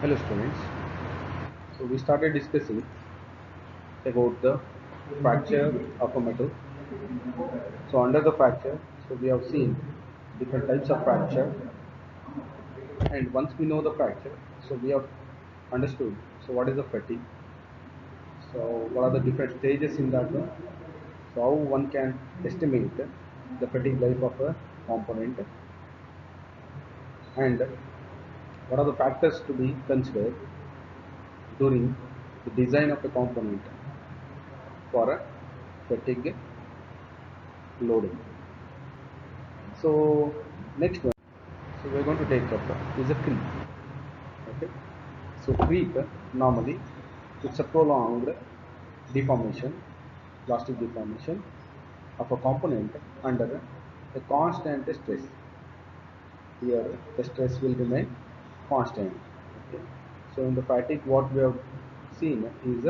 Hello students. So we started discussing about the fracture of a metal. So under the fracture, so we have seen different types of fracture, and once we know the fracture, so we have understood so what is the fatigue, so what are the different stages in that one, so how one can estimate the fatigue life of a component, and what are the factors to be considered during the design of a component for a fatigue loading. So next one, so we're going to take up is a creep. Okay, so creep normally it's a prolonged deformation, plastic deformation of a component under a constant stress. Here the stress will remain constant. Okay, so in the fatigue, what we have seen is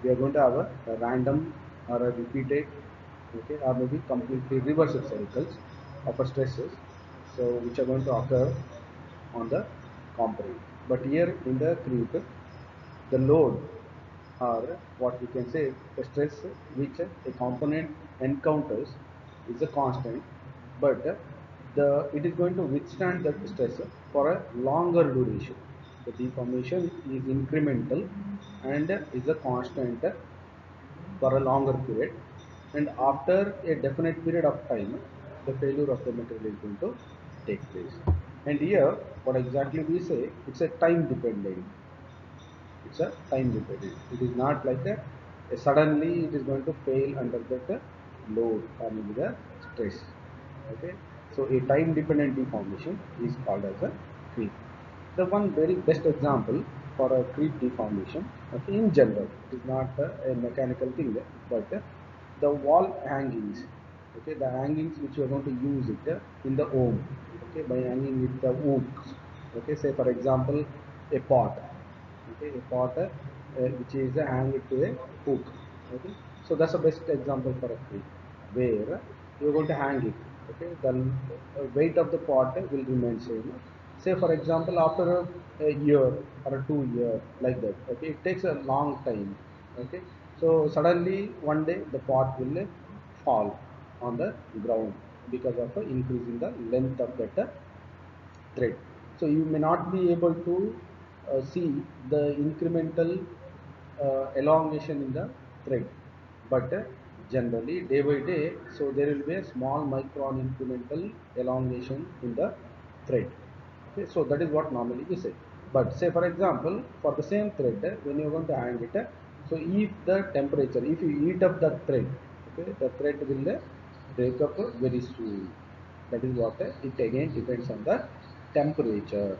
we are going to have a random or a repeated, okay, or maybe completely reversed cycles of a stresses, so which are going to occur on the component. But here in the creep, the load, or what we can say the stress which a component encounters is a constant, but the it is going to withstand that stress for a longer duration. The deformation is incremental and is a constant for a longer period, and after a definite period of time the failure of the material is going to take place. And here what exactly we say, it's a time dependent, it's a time dependent. It is not like a suddenly it is going to fail under that load or maybe the stress. Okay, so a time dependent deformation is called as a creep. The one very best example for a creep deformation, okay, in general, it is not a mechanical thing, but the wall hangings, okay, the hangings which you are going to use it in the home, okay, by hanging with the hooks, okay, say for example a pot, okay, a pot which is hanged to a hook. Okay, so that's the best example for a creep where you're going to hang it. Okay, the weight of the pot will remain same. Say for example after a year or a 2 year, like that. Okay, it takes a long time. Okay, so suddenly one day the pot will fall on the ground because of increasing the length of that thread. So you may not be able to see the incremental elongation in the thread, but generally day by day, so there will be a small micron incremental elongation in the thread. Okay, so that is what normally we say. But say for example, for the same thread, when you are going to hang it, so if the temperature, if you heat up the thread, okay, the thread will break up very soon. That is what it again depends on the temperature.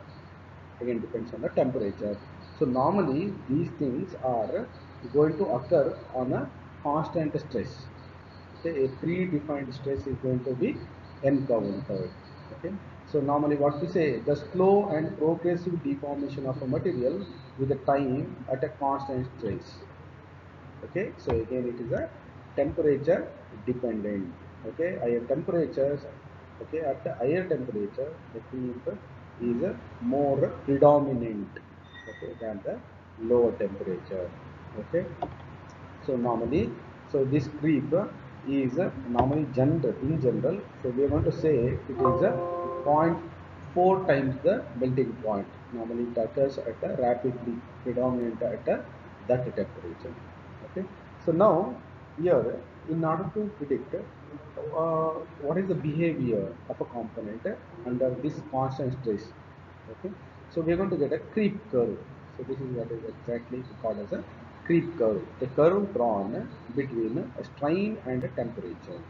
Again depends on the temperature. So normally these things are going to occur on a constant stress. Okay, a predefined stress is going to be encountered. Okay, so normally what we say, the slow and progressive deformation of a material with the time at a constant stress. Okay, so again it is a temperature dependent. Okay, higher temperatures, okay, at the higher temperature the creep is more predominant, okay, than the lower temperature. Okay, so normally, so this creep is normally general, in general, so we are going to say it is a point 4 times the melting point. Normally it occurs at a rapidly predominant at that temperature. Okay, so now here, in order to predict what is the behavior of a component under this constant stress, okay, so we are going to get a creep curve. So this is what is exactly called as a creep curve, a curve drawn between a strain and a temperature.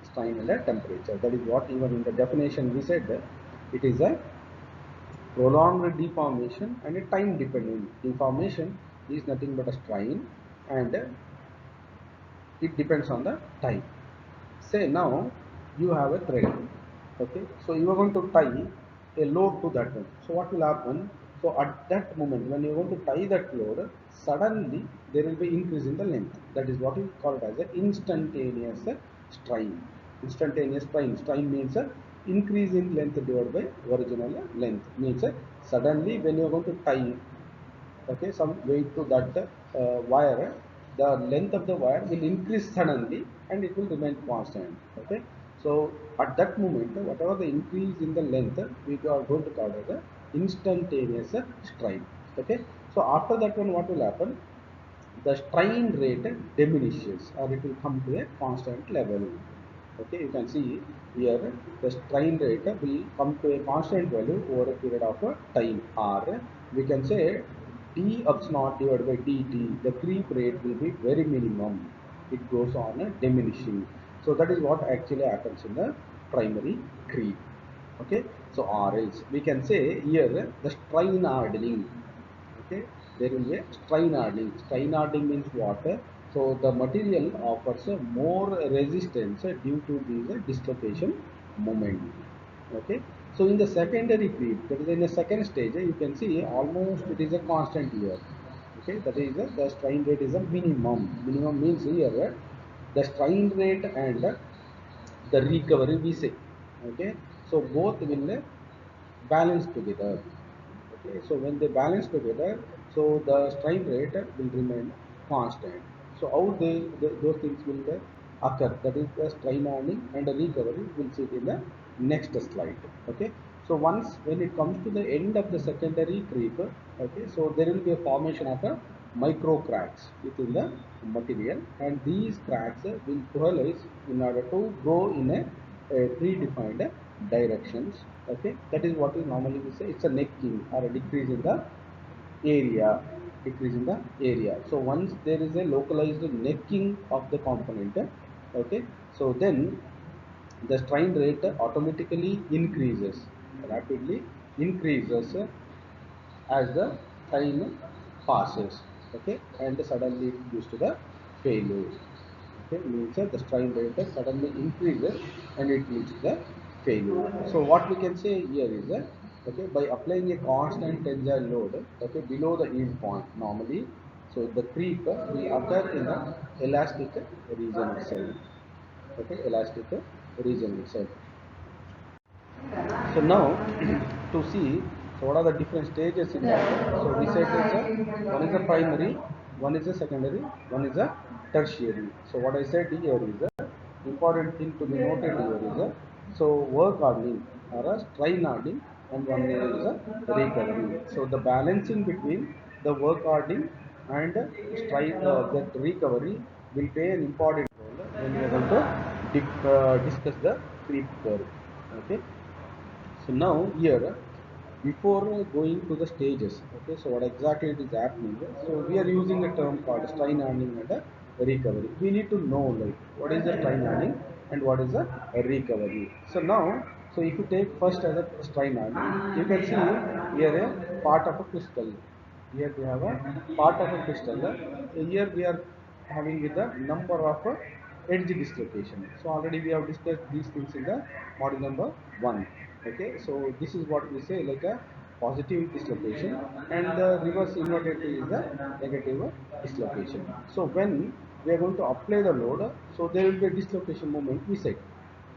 Strain and a temperature, that is what even in the definition we said, it is a prolonged deformation and a time dependent deformation is nothing but a strain, and it depends on the time. say now you have a thread. Okay, so you are going to tie a load to that one. So what will happen? So at that moment when you want to tie that load, suddenly there will be increase in the length. That is what we call it as an instantaneous strain. Instantaneous strain. Strain means increase in length divided by original length. Means suddenly when you are going to tie, okay, some weight to that wire, the length of the wire will increase suddenly and it will remain constant. Okay, so at that moment whatever the increase in the length, we are going to call it as a instantaneous strain. Okay, so after that one what will happen, the strain rate diminishes or it will come to a constant level. Okay, you can see here the strain rate will come to a constant value over a period of time, or we can say d epsilon divided by dt. The creep rate will be very minimum, it goes on diminishing. So that is what actually happens in the primary creep. Okay, so or else we can say here the strain hardening. Okay, there will be a strain hardening. Strain hardening means what? So the material offers more resistance due to this dislocation moment. Okay, so in the secondary creep, that is in the second stage, you can see almost it is a constant here. Okay, that is the strain rate is a minimum. Minimum means here the strain rate and the recovery we say. Okay, so both will balance together. Okay, so when they balance together, so the strain rate will remain constant. So how those things will occur, that is the strain hardening and the recovery, will see it in the next slide. Okay, so once when it comes to the end of the secondary creep, okay, so there will be a formation of a micro cracks within the material, and these cracks will coalesce in order to go in a predefined directions. Okay, that is what we normally we say it's a necking or a decrease in the area. Decrease in the area. So once there is a localized necking of the component, okay, so then the strain rate automatically increases, rapidly increases as the time passes. Okay, and suddenly it goes to the failure. Okay, means the strain rate suddenly increases and it leads to the failure. So what we can say here is that, okay, by applying a constant tensile load, okay, below the yield point normally, so the creep will occur in the elastic region itself. Okay, elastic region itself. So now to see, so what are the different stages in that? So we said is one is the primary, one is the secondary, one is the tertiary. So what I said here is a important thing to be noted here is a, so work hardening or a strain hardening, and one is a recovery. So the balancing between the work hardening and strain, that recovery will play an important role when we are going to discuss the creep curve. Okay, so now here, before going to the stages, okay, so what exactly it is happening? So we are using a term called strain hardening and recovery. We need to know like what is the strain hardening and what is the recovery. So now, so if you take first as a strain hardening, you can see here a part of a crystal. Here we have a part of a crystal. Here we are having with the number of edge dislocation. So already we have discussed these things in the model number 1. Okay, so this is what we say like a positive dislocation, and the reverse inverted is a negative dislocation. So when we are going to apply the load, so there will be a dislocation moment we said.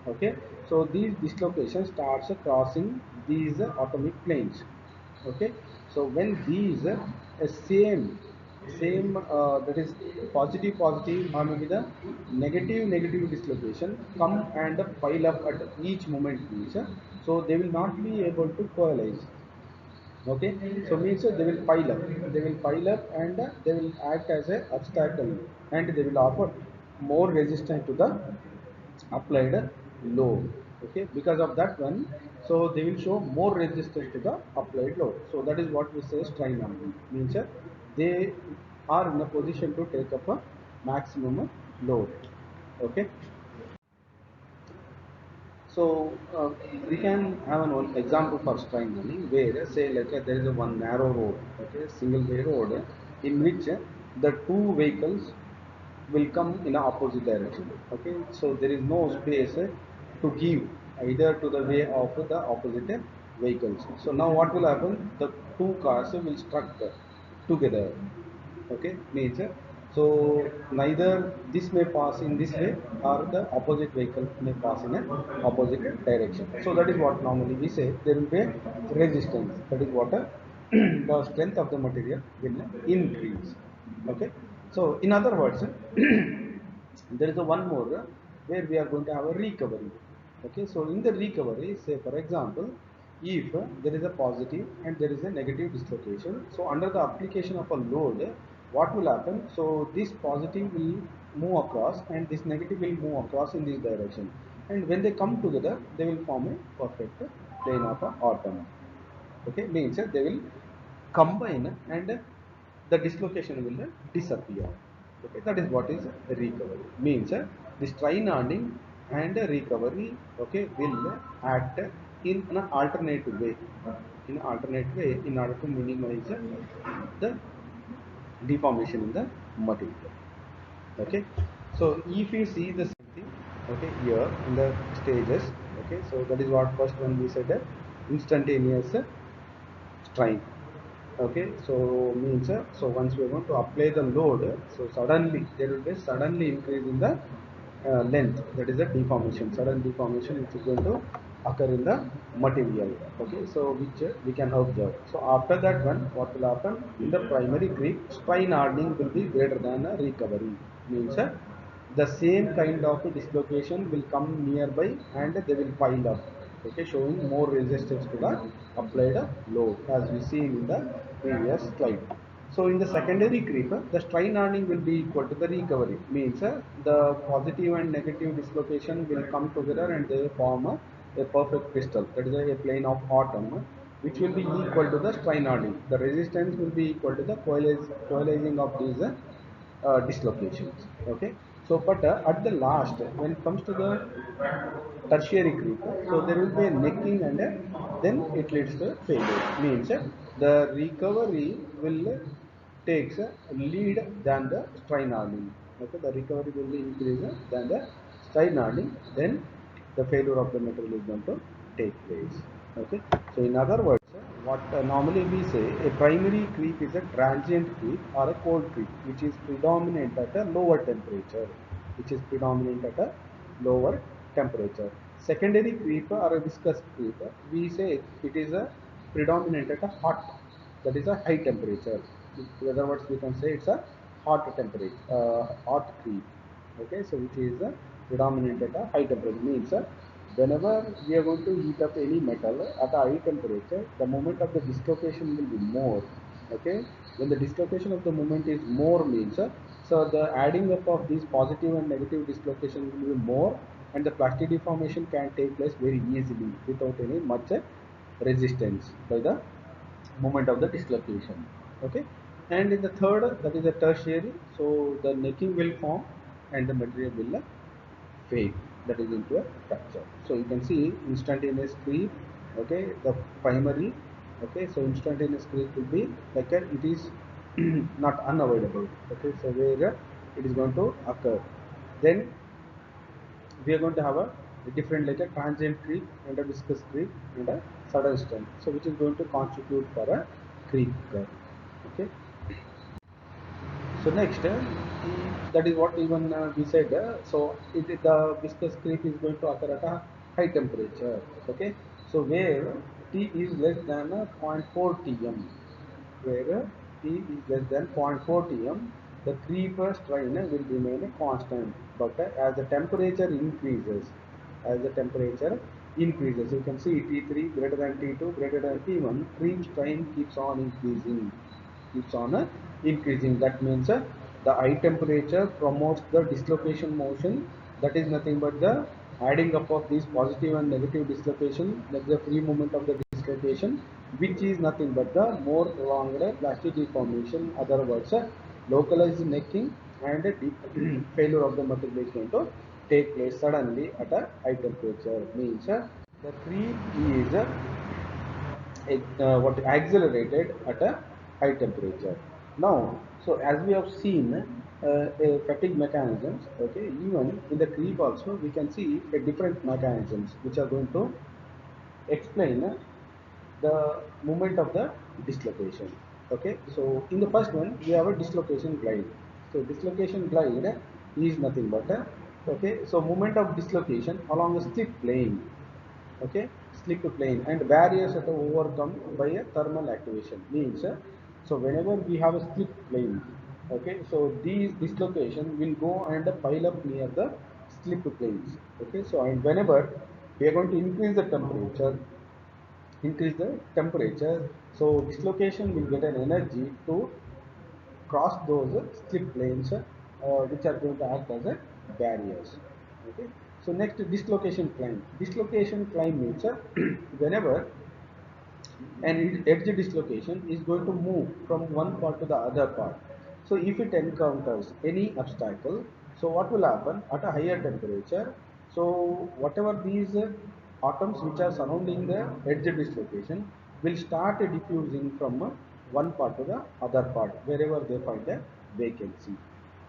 Okay, so these dislocations starts crossing these atomic planes. Okay, so when these same that is positive positive or maybe the negative dislocation come and pile up at each moment means, so they will not be able to coalesce. Okay, so means they will pile up and they will act as a obstacle, and they will offer more resistance to the applied load. Okay, because of that one, so they will show more resistance to the applied load. So that is what we say strain hardening means, they are in a position to take up a maximum load. Okay, so we can have an one example for strain hardening where say like there is a one narrow road, okay, single way road in which the two vehicles will come in a opposite direction. Okay, so there is no space to give either to the way of the opposite vehicles. So now what will happen? The two cars will struck together. Okay, means so neither this may pass in this way or the opposite vehicle may pass in a opposite direction. So that is what normally we say there will be a resistance. That is what the strength of the material will increase. Okay, so in other words, there is a one more where we are going to have a recovery. Okay, so in the recovery, say for example, if there is a positive and there is a negative dislocation, so under the application of a load, what will happen? So this positive will move across and this negative will move across in this direction, and when they come together they will form a perfect plane of a atom. Okay, means they will combine and the dislocation will disappear. Okay, that is what is recovery. Means the strain handling and recovery, okay, will act in an alternate way, in an alternate way in order to minimize the deformation in the material. Okay, so if you see the same thing, okay, here in the stages, okay, so that is what first one we said, instantaneous strain. Okay, so means so once we are going to apply the load, so suddenly there will be suddenly increase in the length, that is the deformation, sudden deformation which is going to occur in the material. Okay, so which we can observe. So after that one, what will happen? In the primary creep, strain hardening will be greater than a recovery. Means the same kind of dislocation will come nearby and they will pile up. Okay, showing more resistance to the applied load as we seen in the previous slide. So in the secondary creep, the strain hardening will be equal to the recovery. Means the positive and negative dislocation will come together and they form a perfect crystal, that is a plane of atom, which will be equal to the strain hardening. The resistance will be equal to the coalescing of these dislocations. Okay, so but at the last, when it comes to the tertiary creep, so there will be a necking and then it leads to failure. Means the recovery will takes lead than the strain hardening. Okay, the recovery will be increased than the strain hardening, then the failure of the material is going to take place. Okay, so in other words, what normally we say, a primary creep is a transient creep or a cold creep which is predominant at a lower temperature, which is predominant at a lower temperature. Secondary creep or a viscous creep, we say it is a predominant at a hot, that is a high temperature. In other words, we can say it's a hot temperature, hot creep. Okay, so which is predominant at a high temperature. Means whenever we are going to heat up any metal at a high temperature, the moment of the dislocation will be more. Okay, when the dislocation of the moment is more, means so the adding up of these positive and negative dislocation will be more, and the plastic deformation can take place very easily without any much resistance by the moment of the dislocation. Okay, and in the third, that is the tertiary, so the necking will form and the material will fade, that is into a fracture. So you can see instantaneous creep. Okay, the primary. Okay, so instantaneous creep will be like it is not unavoidable. Okay, so where it is going to occur, then we are going to have a different, like a transient creep and a viscous creep and a sudden strength, so which is going to constitute for a creep curve. Okay, so next, that is what even we said. So the viscous creep is going to occur at a high temperature. Okay, so where T is less than 0.4 Tm, where T is less than 0.4 Tm, the creep strain will remain constant. But as the temperature increases, you can see T3 greater than T2 greater than T1, creep strain keeps on increasing, increasing. That means the high temperature promotes the dislocation motion. That is nothing but the adding up of these positive and negative dislocation, like the free movement of the dislocation, which is nothing but the more prolonged plastic deformation. Other words, localized necking and failure of the material is going to take place suddenly at a high temperature. Means the creep is what accelerated at a high temperature. Now, so as we have seen, a fatigue mechanisms. Okay, even in the creep also we can see a different mechanisms which are going to explain the moment of the dislocation. Okay, so in the first one we have a dislocation glide. So dislocation glide is nothing but a, okay, so moment of dislocation along a slip plane. Okay, slip plane and barriers that are overcome by a thermal activation means so whenever we have a slip plane, okay, so these dislocation will go and pile up near the slip planes. Okay, so and whenever we are going to increase the temperature, so dislocation will get an energy to cross those slip planes which are going to act as a barriers. Okay, so next, dislocation climb. Dislocation climb means whenever an edge dislocation is going to move from one part to the other part. So if it encounters any obstacle, so what will happen at a higher temperature? So whatever these atoms which are surrounding the edge dislocation will start diffusing from one part to the other part wherever they find a vacancy.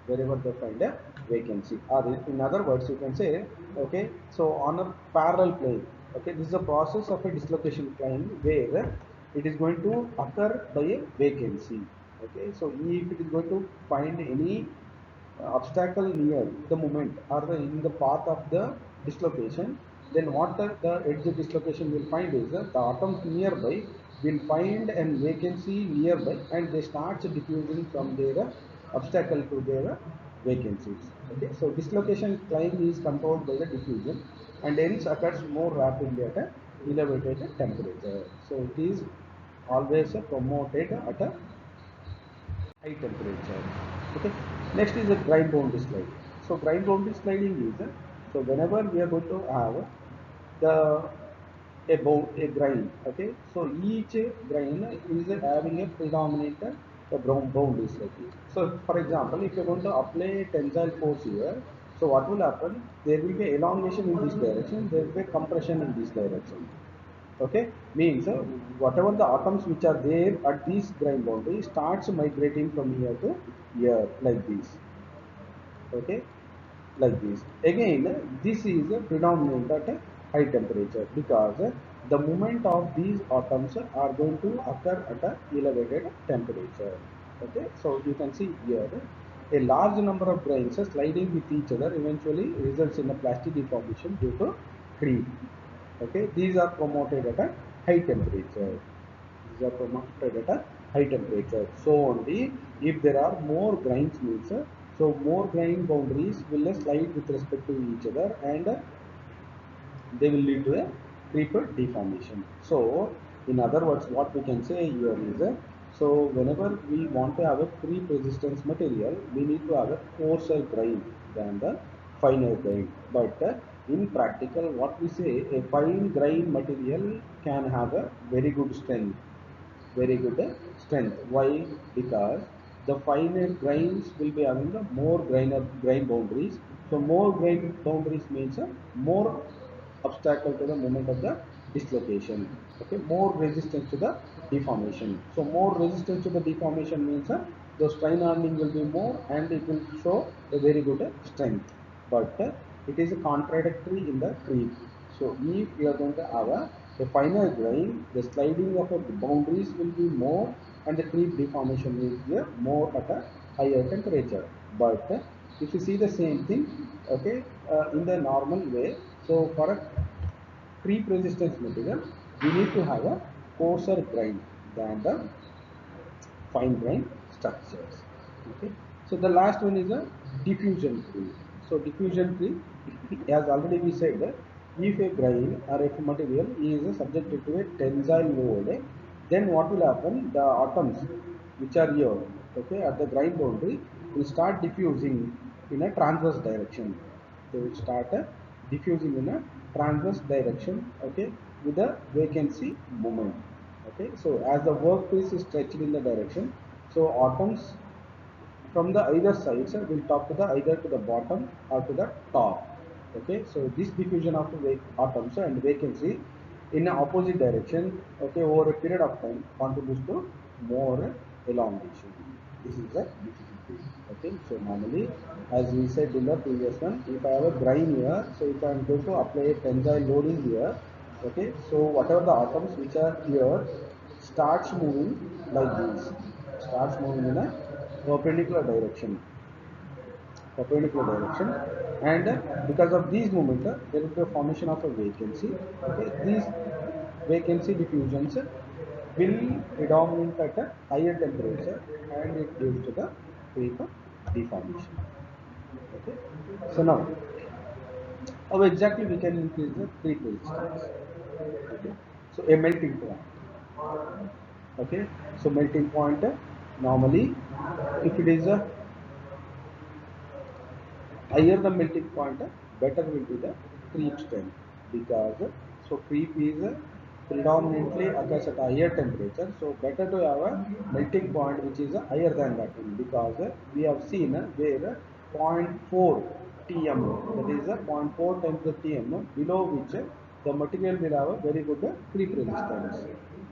Wherever they find a vacancy, or in other words you can say, okay, so on a parallel plane, okay, this is a process of a dislocation plane where it is going to occur by a vacancy. Okay, so if it is going to find any obstacle near the moment or in the path of the dislocation, then what the edge dislocation will find is that the atoms nearby will find an vacancy nearby and they start diffusing from their obstacle to their vacancies. Okay, so dislocation climb is controlled by the diffusion and hence occurs more rapidly at a elevated temperature. So it is always promoted at a high temperature. Okay. Next is a grind boundary sliding. So grind boundary sliding is so whenever we are going to have the a grind. Okay. So each grind is having a predominant brown boundary sliding. So for example, if you are going to apply tensile force here, so what will happen? There will be elongation in this direction. There will be compression in this direction. Okay, means whatever the atoms which are there at this grind boundary starts migrating from here to here like this. Okay, like this again, this is predominant at a high temperature because the movement of these atoms are going to occur at a elevated temperature. Okay, so you can see here a large number of grains sliding with each other eventually results in a plastic deformation due to creep. Okay, these are promoted at a high temperature. These are promoted at a high temperature. So only if there are more grains means so more grain boundaries will slide with respect to each other and they will lead to a creeper deformation. So in other words, what we can say here is so whenever we want to have a creep resistance material, we need to have a coarser grain than the finer grain. But in practical, what we say, a fine grain material can have a very good strength, very good strength. Why? Because the finer grains will be having the more grain boundaries. So more grain boundaries means more obstacle to the moment of the dislocation. Okay, more resistance to the deformation. So more resistance to the deformation means the strain hardening will be more and it will show a very good strength. But it is a contradictory in the creep. So if you are going to have a finer grain, the sliding of the boundaries will be more and the creep deformation will be more at a higher temperature. But if you see the same thing, okay, in the normal way, so for a creep resistance material, we need to have a coarser grain than the fine grain structures. Okay, so the last one is a diffusion creep. So diffusion creep, as already we said, if a grain or if a material is subjected to a tensile load, then what will happen? The atoms which are here, okay, at the grain boundary will start diffusing in a transverse direction. They will start diffusing in a transverse direction, okay, with a vacancy moment. Okay, so as the workpiece is stretched in the direction, so atoms from the either sides will talk to the either to the bottom or to the top. Okay, so this diffusion of atoms and vacancy in an opposite direction, okay, over a period of time contributes to more elongation. This is the diffusion. Okay, so normally, as we said in the previous one, if I have a grain here, so if I am going to apply a tensile loading here, okay, so whatever the atoms which are here starts moving like this, starts moving in a perpendicular direction, and because of these movement, there will be a formation of a vacancy. Okay, these vacancy diffusions will predominate at a higher temperature, and it gives to the creep deformation. Okay, so now how exactly we can increase the creep resistance? Okay, so a melting point. Okay, so melting point, normally if it is a higher the melting point, better will be the creep strength, because so creep is predominantly occurs at a higher temperature. So better to have a melting point which is higher than that one, because we have seen where zero point 0.4 Tm, that is 0.4 times the Tm, below which the material will have a very good creep resistance.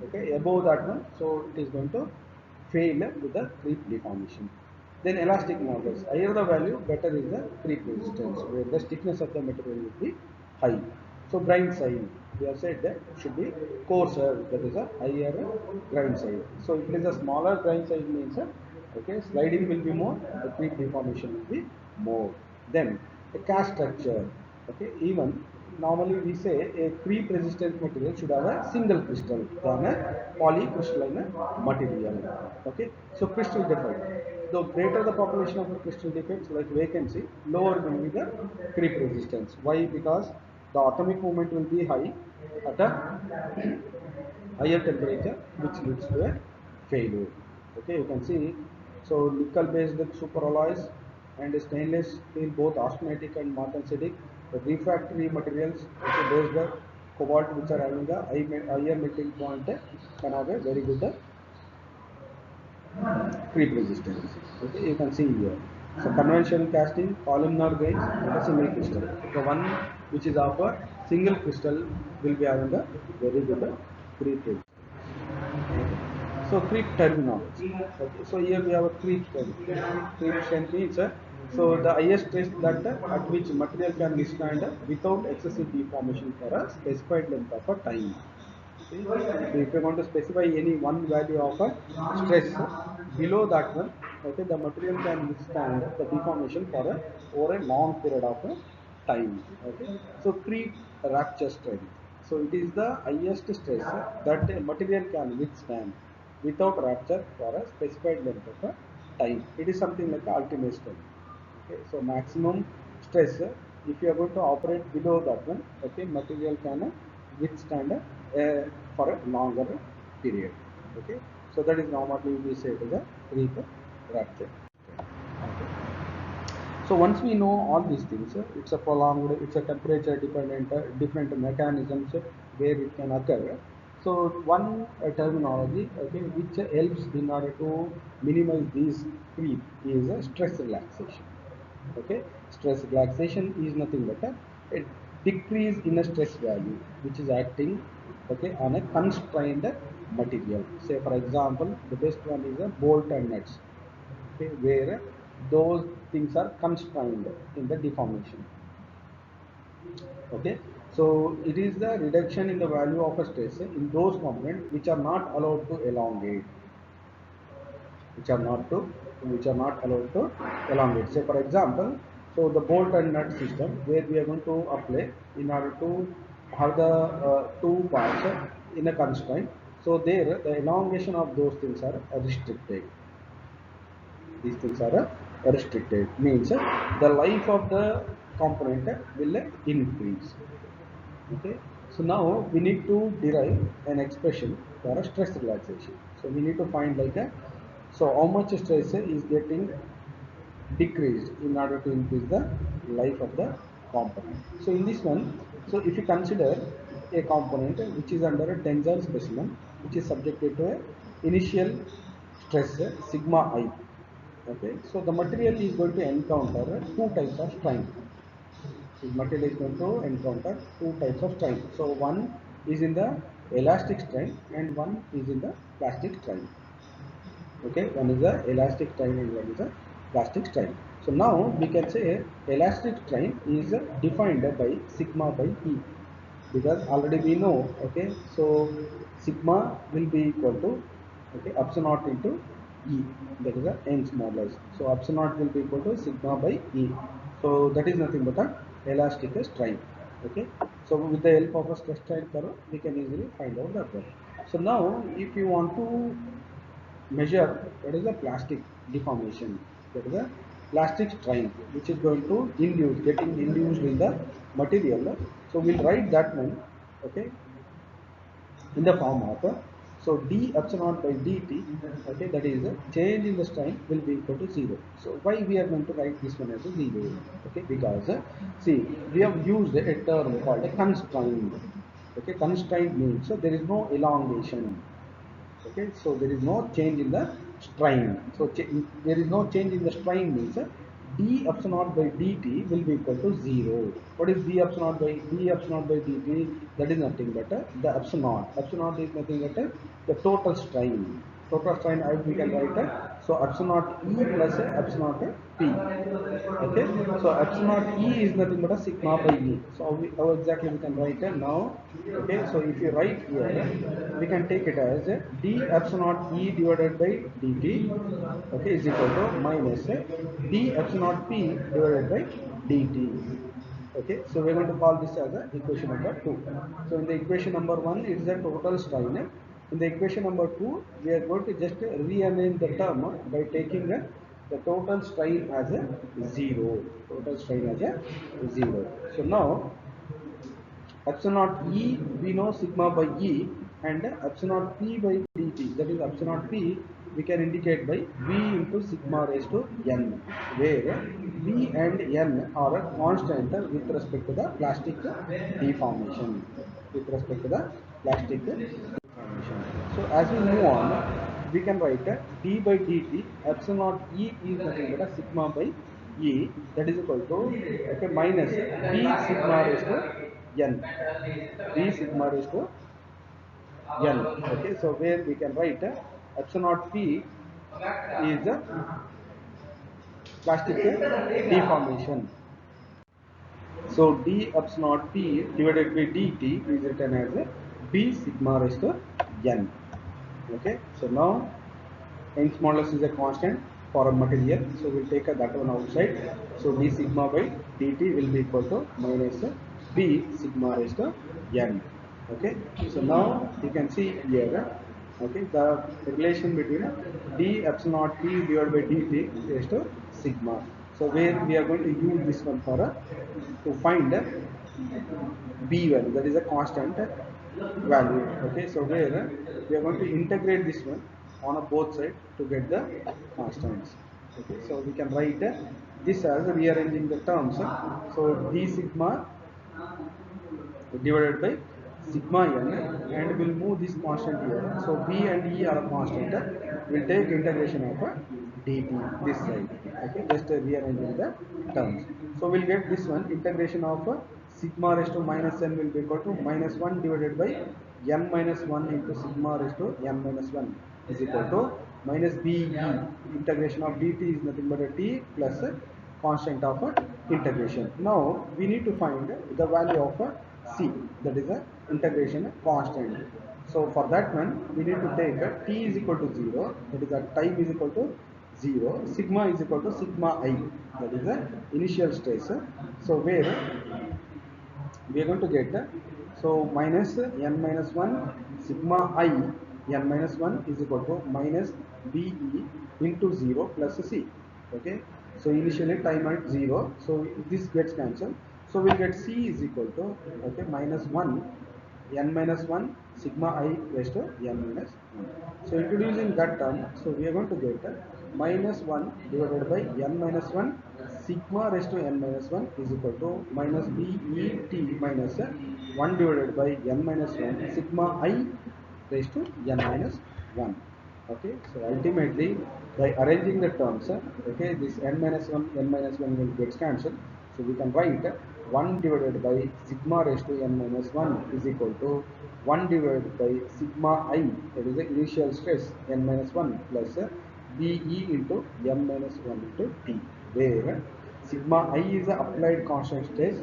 Okay, above that one, so it is going to fail with the creep deformation. Then elastic modulus. Higher the value, better is the creep resistance, where the stiffness of the material will be high. So grain size, we have said that should be coarser, that is a higher grain size. So if it is a smaller grain size means, okay, sliding will be more, the creep deformation will be more. Then the cast structure, okay, even normally we say a creep resistant material should have a single crystal than a polycrystalline material. Okay, so crystal defect. The greater the population of the crystal defects like vacancy, lower will be the creep resistance. Why? Because the atomic movement will be high at a higher temperature, which leads to a failure. Okay, you can see, so nickel based superalloys and stainless steel, both austenitic and martensitic, the refractory materials, okay, based on cobalt, which are having a higher melting point, can have a very good creep resistance. Okay, you can see here. So conventional casting, columnar grains and a single crystal. The one which is of a single crystal will be having a very good creep resistance. So creep terminology. Okay, so here we have a creep strength. Creep strength means so the highest stress that at which material can withstand without excessive deformation for a specified length of a time. Okay. So if you want to specify any one value of a stress below that one, okay, the material can withstand the deformation for a over a long period of time. Okay. So creep rupture strength. So it is the highest stress that a material can withstand without rupture for a specified length of time. It is something like ultimate strength. Okay, so maximum stress, if you are going to operate below that one, okay, material can withstand for a longer period. Okay, so that is normally we say to the creep rupture. Okay. So once we know all these things, it's a prolonged, it's a temperature dependent, different mechanisms where it can occur. So one terminology, okay, which helps in order to minimize these creep is stress relaxation. Okay, stress relaxation is nothing but a decrease in a stress value which is acting, okay, on a constrained material. Say for example, the best one is a bolt and nuts, okay, where those things are constrained in the deformation. Okay, so it is the reduction in the value of a stress in those components which are not allowed to elongate, which are not to which are not allowed to elongate. Say for example, so the bolt and nut system where we are going to apply in order to have the two parts in a constraint, so there the elongation of those things are restricted. These things are restricted means the life of the component will increase. Okay, so now we need to derive an expression for a stress relaxation. So we need to find like a, so how much stress is getting decreased in order to increase the life of the component. So in this one, so if you consider a component which is under a tensile specimen which is subjected to a initial stress sigma I. Okay, so the material is going to encounter two types of strain. This material is going to encounter two types of strain. So one is in the elastic strain and one is in the plastic strain. Okay, one is the elastic strain and one is a plastic strain. So now we can say elastic strain is defined by sigma by E, because already we know, okay, so sigma will be equal to, okay, epsilon naught into E, that is a Young's modulus. So epsilon naught will be equal to sigma by E. So that is nothing but a elastic strain. Okay. So with the help of a stress strain curve, we can easily find out that one. So now if you want to measure what is the plastic deformation, that is a plastic strain which is going to getting induced in the material. So we'll write that one, okay, in the form of so d epsilon by dt, okay, that is change in the strain will be equal to 0. So why we are going to write this one as a 0? Okay, because see, we have used a term called a constraint. Okay, constraint means so there is no elongation. Okay, so there is no change in the strain. So there is no change in the strain means d epsilon naught by dt will be equal to 0. What is d epsilon naught by dt? That is nothing but the epsilon naught. Epsilon naught is nothing but the total strain. Total strain we can write so epsilon naught e plus epsilon naught p. Okay, so epsilon naught e is nothing but a sigma by e. So how exactly we can write it now? Okay, so if you write here, we can take it as d epsilon naught e divided by dt, okay, is equal to minus d epsilon naught p divided by dt. Okay, so we're going to call this as a equation number 2. So in the equation number 1 it is the total strain. In the equation number 2 we are going to just rearrange the term by taking the total strain as a 0. Total strain as a 0. So now epsilon naught e, we know sigma by e, and epsilon naught p by dt, that is epsilon naught p we can indicate by v into sigma raised to n, where v and n are a constant with respect to the plastic deformation. With respect to the plastic deformation. So as we move on, we can write d by dt epsilon naught e is nothing but a sigma by e, that is equal to, okay, minus b sigma raised to n, b sigma raised to n. Okay, so where we can write epsilon naught p is a plastic deformation. So d epsilon naught p divided by dt is written as b sigma raised to n. Okay, so now Young's modulus is a constant for a material, so we'll take that one outside. So d sigma by dt will be equal to minus b sigma raised to n. Okay, so now you can see here, okay, the relation between d epsilon naught p divided by dt raised to sigma. So where we are going to use this one for to find b value, that is a constant value. Okay, so where we are going to integrate this one on a both side to get the constants. Okay, so we can write this as rearranging the terms. So d sigma divided by sigma n, and we'll move this constant here. So b and e are a constant. We'll take integration of dt this side. Okay, just rearranging the terms. So we'll get this one integration of sigma raised to minus n will be equal to minus 1 divided by n minus 1 into sigma raised to n minus 1 is equal to minus be. Integration of dt is nothing but a t plus constant of integration. Now we need to find the value of c, that is a integration constant. So for that one we need to take t is equal to 0, that is a time is equal to 0, sigma is equal to sigma I, that is the initial stress. So where we are going to get so minus n minus 1 sigma I n minus 1 is equal to minus be into 0 plus c. Okay, so initially time at 0, so this gets cancelled, so we'll get c is equal to, okay, minus 1 n minus 1 sigma I raised to n minus 1. So introducing that term, so we are going to get minus 1 divided by n minus 1 sigma raised to n minus 1 is equal to minus b e t minus 1 divided by n minus 1 sigma I raised to n minus 1. Okay, so ultimately by arranging the terms, okay, this n minus 1 n minus 1 will get cancelled, so we can write 1 divided by sigma raised to n minus 1 is equal to 1 divided by sigma I, that is the initial stress n minus 1 plus BE into m minus 1 into T, where sigma I is a applied constant stress,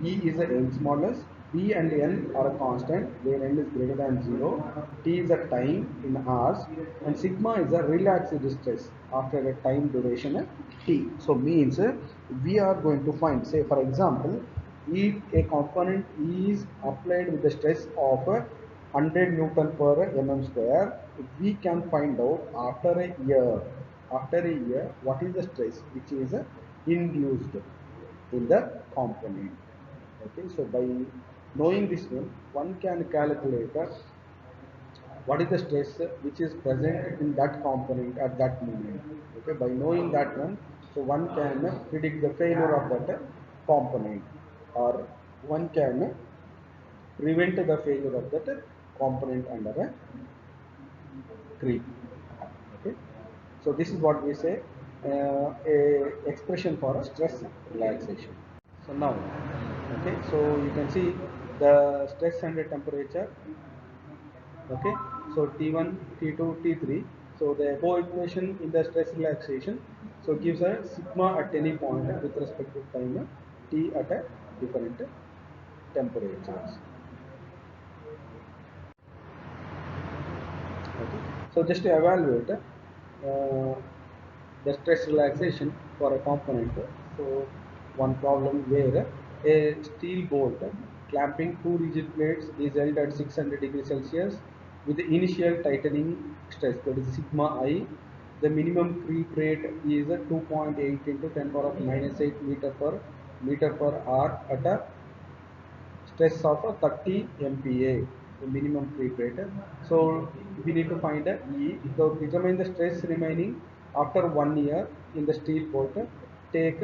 E is a Young's modulus, B and N are a constant where N is greater than 0, T is a time in hours, and sigma is a relaxed stress after a time duration T. So means we are going to find, say for example, if a component is applied with the stress of 100 Newton per mm square, we can find out after a year what is the stress which is induced in the component. Okay, so by knowing this one can calculate what is the stress which is present in that component at that moment. Okay, by knowing that one, so one can predict the failure of that component, or one can prevent the failure of that component under a creep. Okay, so this is what we say a expression for a stress relaxation. So now, okay, so you can see the stress and the temperature. Okay, so T1, T2, T3. So the above equation in the stress relaxation so gives a sigma at any point with respect to time T at a different temperatures. Okay. So just to evaluate the stress relaxation for a component. So one problem where a steel bolt clamping two rigid plates is held at 600 degrees Celsius with the initial tightening stress, that is sigma I. The minimum creep rate is 2.8 into 10 power of minus 8 meter per hour at a stress of 30 MPa, the minimum creep rate. So we need to find a E. So determine the stress remaining after 1 year in the steel bolt. Take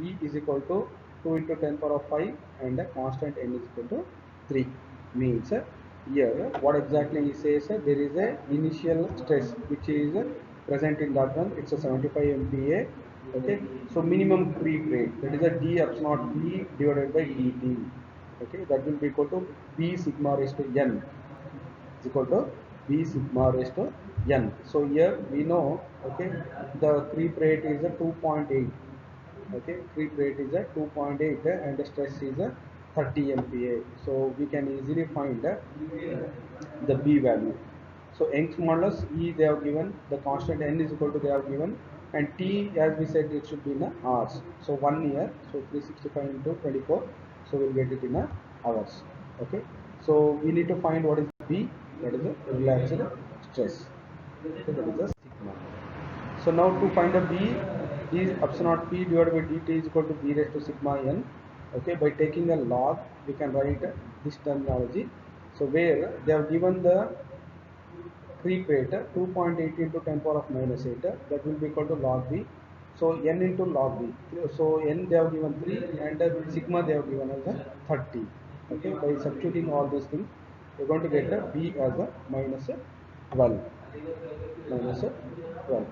E is equal to 2 into 10 power of 5 and a constant N is equal to 3. Means here what exactly he says, there is a initial stress which is present in that one. It's a 75 MPa. Okay, so minimum creep rate, that is a d epsilon p divided by dt. Okay, that will be equal to b sigma raised to n is equal to b sigma raised to n. So here we know, okay, the creep rate is a 2.8. Okay, creep rate is a 2.8 and the stress is a 30 MPa. So we can easily find the b value. So Young's modulus E they have given, the constant n is equal to they have given, and t as we said it should be in hours. So 1 year, so 365 into 24, so we'll get it in hours. Okay, so we need to find what is b, that is a relaxed stress. Okay, that is a sigma. So now to find a b, d epsilon p divided by dt is equal to b raised to sigma n. Okay, by taking a log, we can write this terminology. So where they have given the creep rate 2.8 into 10 power of minus 8, that will be equal to log b. So n into log b. So n they have given 3 and sigma they have given as a 30. Okay, by substituting all these things, we are going to get b as a minus 12. Minus 12.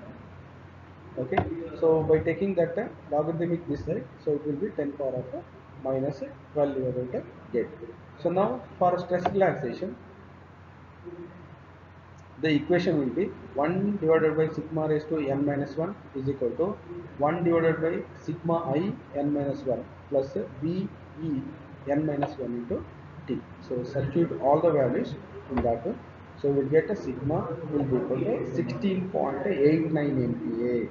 Okay, so by taking that logarithmic this side, so it will be 10 power of minus 12 you are going to get. So now for stress relaxation, the equation will be 1 divided by sigma raised to n minus 1 is equal to 1 divided by sigma I n minus 1 plus b e n minus 1 into t. So substitute all the values in that one. So we'll get a sigma will be equal to 16.89 MPa.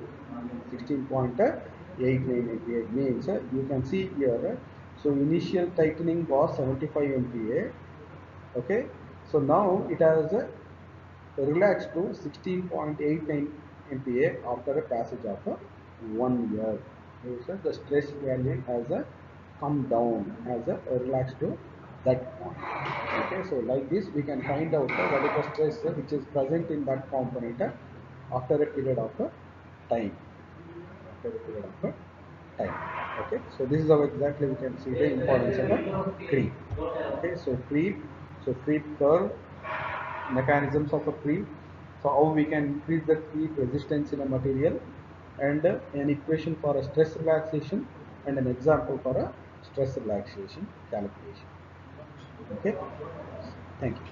16.89 MPa means you can see here. So initial tightening was 75 MPa. Okay, so now it has relaxed to 16.89 MPa after a passage of 1 year. So the stress value has come down, has relaxed to that point. Okay, so like this we can find out what is the stress which is present in that component after a period of time. After a period of time. Okay, so this is how exactly we can see the importance of a creep. Okay, so creep curve, mechanisms of a creep, so how we can increase the creep resistance in a material, and an equation for a stress relaxation, and an example for a stress relaxation calculation. Okay, thank you.